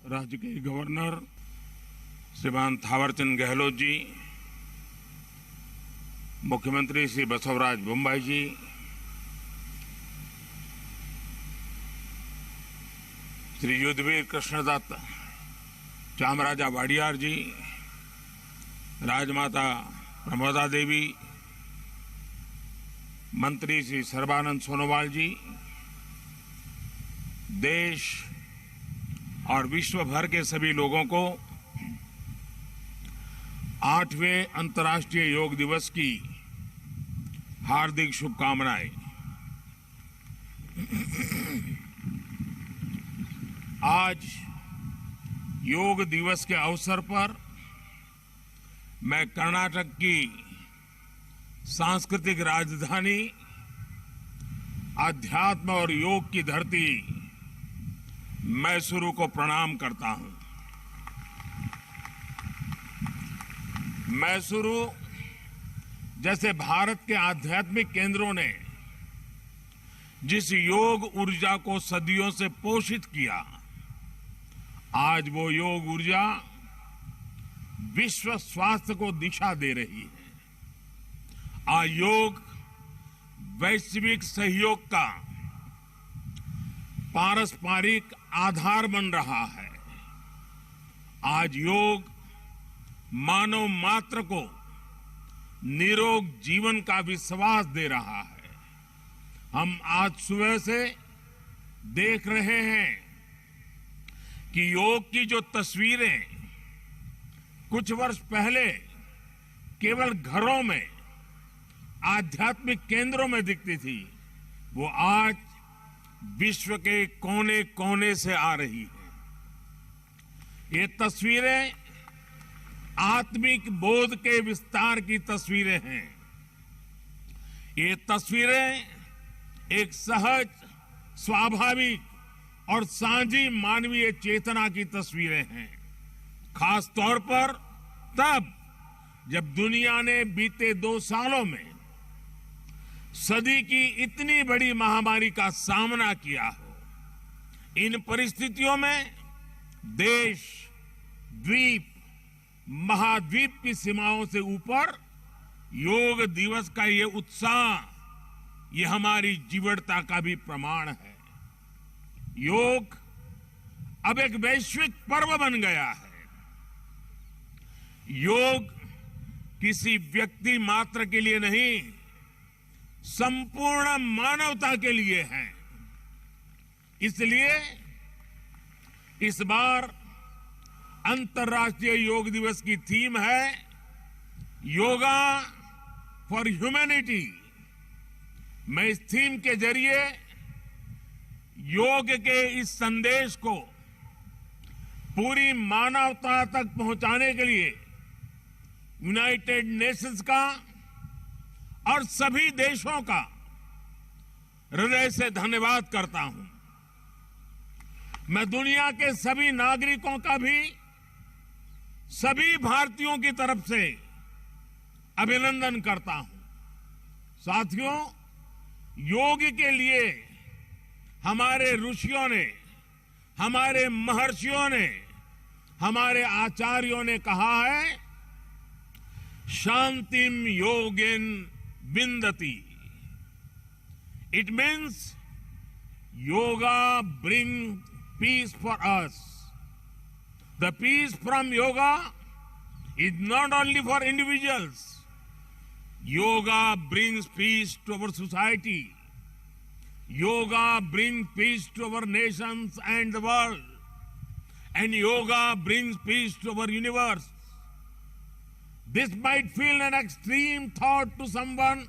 राज्य के गवर्नर श्रीमान थावरचंद गहलोत जी, मुख्यमंत्री श्री बसवराज बोम्मई जी, श्री युद्धवीर कृष्णदत्त चामराजा वाडियार जी, राजमाता प्रमोदा देवी, मंत्री श्री सर्बानंद सोनोवाल जी, देश और विश्व भर के सभी लोगों को 8वें अंतर्राष्ट्रीय योग दिवस की हार्दिक शुभकामनाएं। आज योग दिवस के अवसर पर मैं कर्नाटक की सांस्कृतिक राजधानी, अध्यात्म और योग की धरती मैसूरू को प्रणाम करता हूं। मैसूरू जैसे भारत के आध्यात्मिक केंद्रों ने जिस योग ऊर्जा को सदियों से पोषित किया, आज वो योग ऊर्जा विश्व स्वास्थ्य को दिशा दे रही है। आज योग वैश्विक सहयोग का पारस्परिक आधार बन रहा है। आज योग मानव मात्र को निरोग जीवन का विश्वास दे रहा है। हम आज सुबह से देख रहे हैं कि योग की जो तस्वीरें कुछ वर्ष पहले केवल घरों में, आध्यात्मिक केंद्रों में दिखती थी, वो आज विश्व के कोने कोने से आ रही है। ये तस्वीरें आत्मिक बोध के विस्तार की तस्वीरें हैं। ये तस्वीरें एक सहज, स्वाभाविक और साझी मानवीय चेतना की तस्वीरें हैं। खास तौर पर तब जब दुनिया ने बीते 2 सालों में सदी की इतनी बड़ी महामारी का सामना किया हो। इन परिस्थितियों में देश, द्वीप, महाद्वीप की सीमाओं से ऊपर योग दिवस का ये उत्साह, ये हमारी जीवटता का भी प्रमाण है। योग अब एक वैश्विक पर्व बन गया है। योग किसी व्यक्ति मात्र के लिए नहीं, संपूर्ण मानवता के लिए है। इसलिए इस बार अंतर्राष्ट्रीय योग दिवस की थीम है योगा फॉर ह्यूमैनिटी। मैं इस थीम के जरिए योग के इस संदेश को पूरी मानवता तक पहुंचाने के लिए यूनाइटेड नेशंस का और सभी देशों का हृदय से धन्यवाद करता हूं। मैं दुनिया के सभी नागरिकों का भी सभी भारतीयों की तरफ से अभिनंदन करता हूं। साथियों, योग के लिए हमारे ऋषियों ने, हमारे महर्षियों ने, हमारे आचार्यों ने कहा है, शांतिम योगेन विंदति। It means yoga brings peace for us. The peace from yoga is not only for individuals. Yoga brings peace to our society. Yoga brings peace to our nations and the world. And yoga brings peace to our universe. This might feel an extreme thought to someone,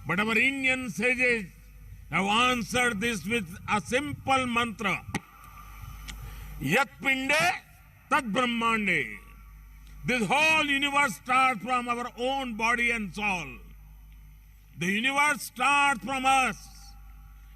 but our Indian sages have answered this with a simple mantra. Yat pinde tad brahmande. This whole universe starts from our own body and soul. The universe starts from us,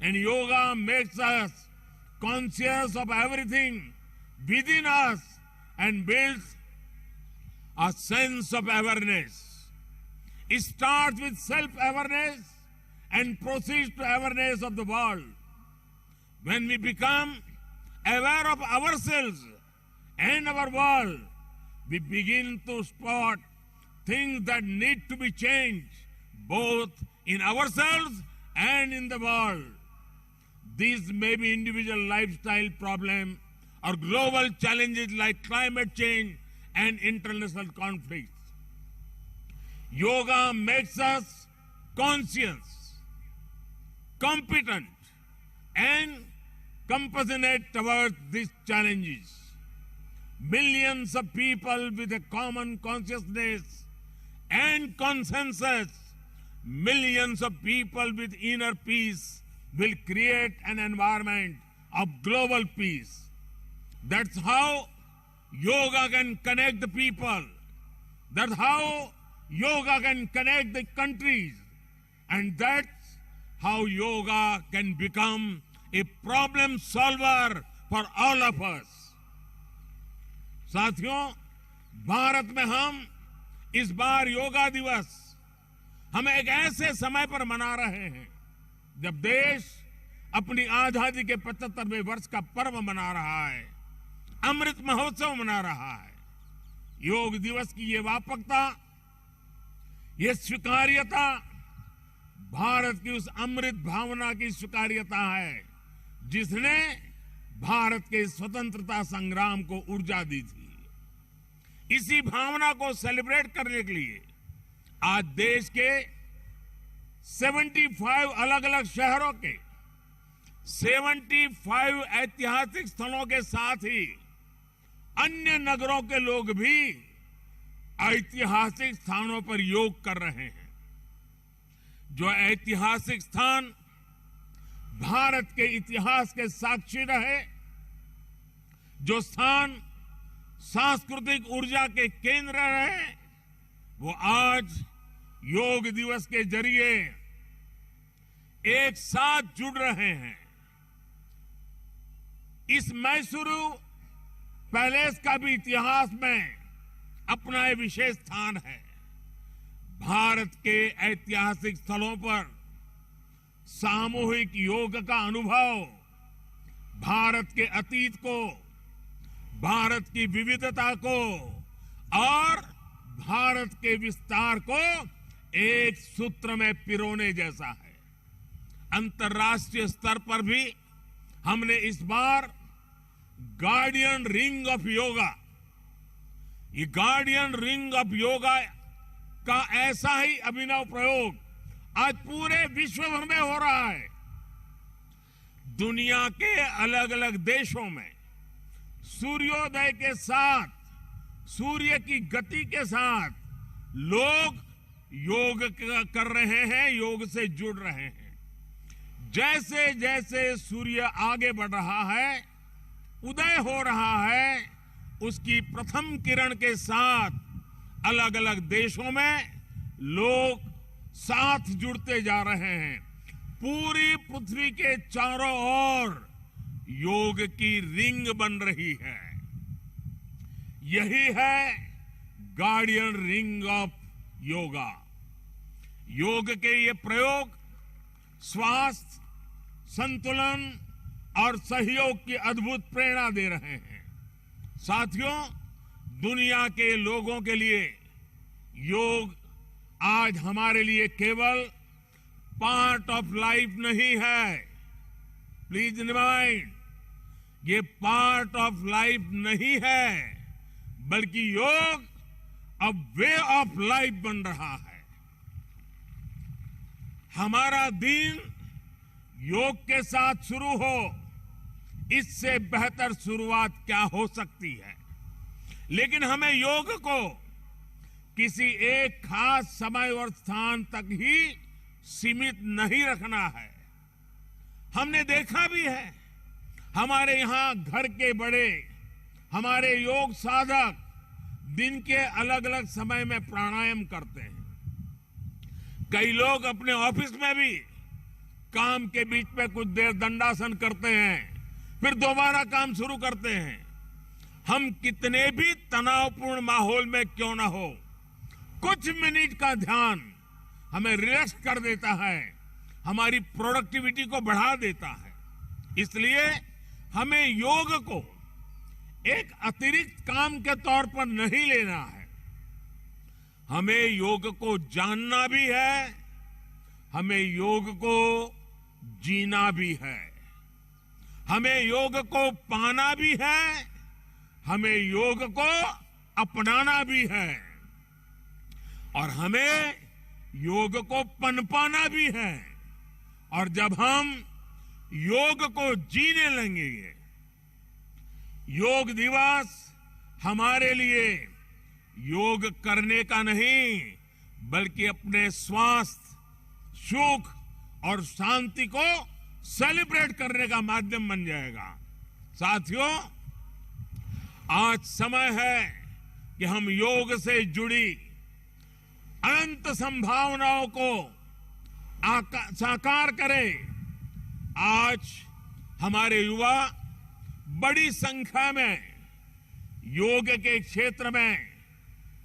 and yoga makes us conscious of everything within us and builds a sense of awareness. It starts with self-awareness and proceeds to awareness of the world. When we become aware of ourselves, and our world, we begin to spot things that need to be changed, both in ourselves and in the world. These may be individual lifestyle problems or global challenges like climate change and international conflicts. Yoga makes us conscious, competent, and compassionate towards these challenges. Millions of people with a common consciousness and consensus, millions of people with inner peace will create an environment of global peace. That's how yoga can connect the people. That's how yoga can connect the countries. And that's how yoga can become a problem solver for all of us. साथियों, भारत में हम इस बार योगा दिवस हम एक ऐसे समय पर मना रहे हैं जब देश अपनी आजादी के 75वें वर्ष का पर्व मना रहा है, अमृत महोत्सव मना रहा है। योग दिवस की ये व्यापकता, ये स्वीकार्यता भारत की उस अमृत भावना की स्वीकार्यता है जिसने भारत के स्वतंत्रता संग्राम को ऊर्जा दी थी। इसी भावना को सेलिब्रेट करने के लिए आज देश के 75 अलग अलग शहरों के 75 ऐतिहासिक स्थलों के साथ ही अन्य नगरों के लोग भी ऐतिहासिक स्थानों पर योग कर रहे हैं। जो ऐतिहासिक स्थान भारत के इतिहास के साक्षी रहे, जो स्थान सांस्कृतिक ऊर्जा के केंद्र रहे, वो आज योग दिवस के जरिए एक साथ जुड़ रहे हैं। इस मैसूरू पैलेस का भी इतिहास में अपना एक विशेष स्थान है। भारत के ऐतिहासिक स्थलों पर सामूहिक योग का अनुभव भारत के अतीत को, भारत की विविधता को और भारत के विस्तार को एक सूत्र में पिरोने जैसा है। अंतर्राष्ट्रीय स्तर पर भी हमने इस बार गार्डियन रिंग ऑफ योगा, ये गार्डियन रिंग ऑफ योगा का ऐसा ही अभिनव प्रयोग आज पूरे विश्व भर में हो रहा है। दुनिया के अलग अलग देशों में सूर्योदय के साथ, सूर्य की गति के साथ लोग योग कर रहे हैं, योग से जुड़ रहे हैं। जैसे जैसे सूर्य आगे बढ़ रहा है, उदय हो रहा है, उसकी प्रथम किरण के साथ अलग अलग देशों में लोग साथ जुड़ते जा रहे हैं। पूरी पृथ्वी के चारों ओर योग की रिंग बन रही है। यही है गार्डियन रिंग ऑफ योगा। योग के ये प्रयोग स्वास्थ्य, संतुलन और सहयोग की अद्भुत प्रेरणा दे रहे हैं। साथियों, दुनिया के लोगों के लिए योग आज हमारे लिए केवल पार्ट ऑफ लाइफ नहीं है। प्लीज रिमाइंड, ये पार्ट ऑफ लाइफ नहीं है, बल्कि योग अब वे ऑफ लाइफ बन रहा है। हमारा दिन योग के साथ शुरू हो, इससे बेहतर शुरुआत क्या हो सकती है। लेकिन हमें योग को किसी एक खास समय और स्थान तक ही सीमित नहीं रखना है। हमने देखा भी है, हमारे यहां घर के बड़े, हमारे योग साधक दिन के अलग अलग समय में प्राणायाम करते हैं। कई लोग अपने ऑफिस में भी काम के बीच में कुछ देर दंडासन करते हैं, फिर दोबारा काम शुरू करते हैं। हम कितने भी तनावपूर्ण माहौल में क्यों ना हो, कुछ मिनट का ध्यान हमें रिलैक्स कर देता है, हमारी प्रोडक्टिविटी को बढ़ा देता है। इसलिए हमें योग को एक अतिरिक्त काम के तौर पर नहीं लेना है। हमें योग को जानना भी है, हमें योग को जीना भी है, हमें योग को पाना भी है, हमें योग को अपनाना भी है और हमें योग को पनपाना भी है। और जब हम योग को जीने लगेंगे, योग दिवस हमारे लिए योग करने का नहीं बल्कि अपने स्वास्थ्य, सुख और शांति को सेलिब्रेट करने का माध्यम बन जाएगा। साथियों, आज समय है कि हम योग से जुड़ी अनंत संभावनाओं को साकार करें। आज हमारे युवा बड़ी संख्या में योग के क्षेत्र में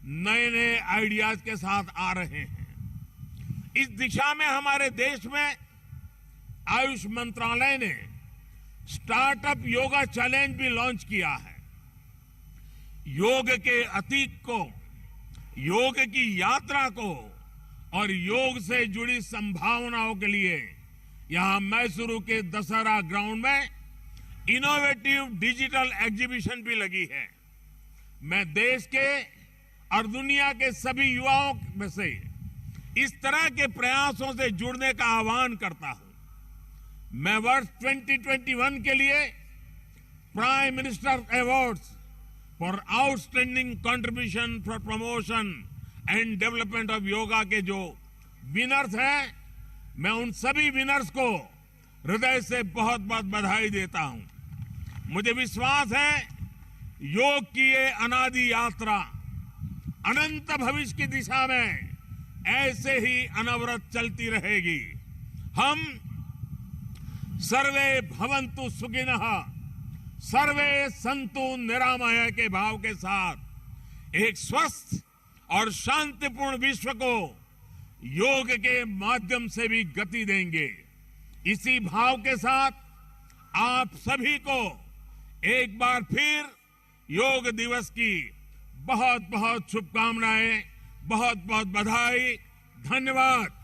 नए नए आइडियाज के साथ आ रहे हैं। इस दिशा में हमारे देश में आयुष मंत्रालय ने स्टार्टअप योगा चैलेंज भी लॉन्च किया है। योग के अतीत को, योग की यात्रा को और योग से जुड़ी संभावनाओं के लिए यहां मैसूरू के दशहरा ग्राउंड में इनोवेटिव डिजिटल एग्जीबिशन भी लगी है। मैं देश के और दुनिया के सभी युवाओं में से इस तरह के प्रयासों से जुड़ने का आह्वान करता हूं। मैं वर्ष 2021 के लिए prime minister awards for outstanding contribution for promotion and development of yoga के जो विनर्स हैं, मैं उन सभी विनर्स को हृदय से बहुत बहुत बधाई देता हूं। मुझे विश्वास है योग की ये अनादि यात्रा अनंत भविष्य की दिशा में ऐसे ही अनवरत चलती रहेगी। हम सर्वे भवन्तु सुखिनः, सर्वे सन्तु निरामय के भाव के साथ एक स्वस्थ और शांतिपूर्ण विश्व को योग के माध्यम से भी गति देंगे। इसी भाव के साथ आप सभी को एक बार फिर योग दिवस की बहुत बहुत शुभकामनाएं, बहुत बहुत बधाई, धन्यवाद।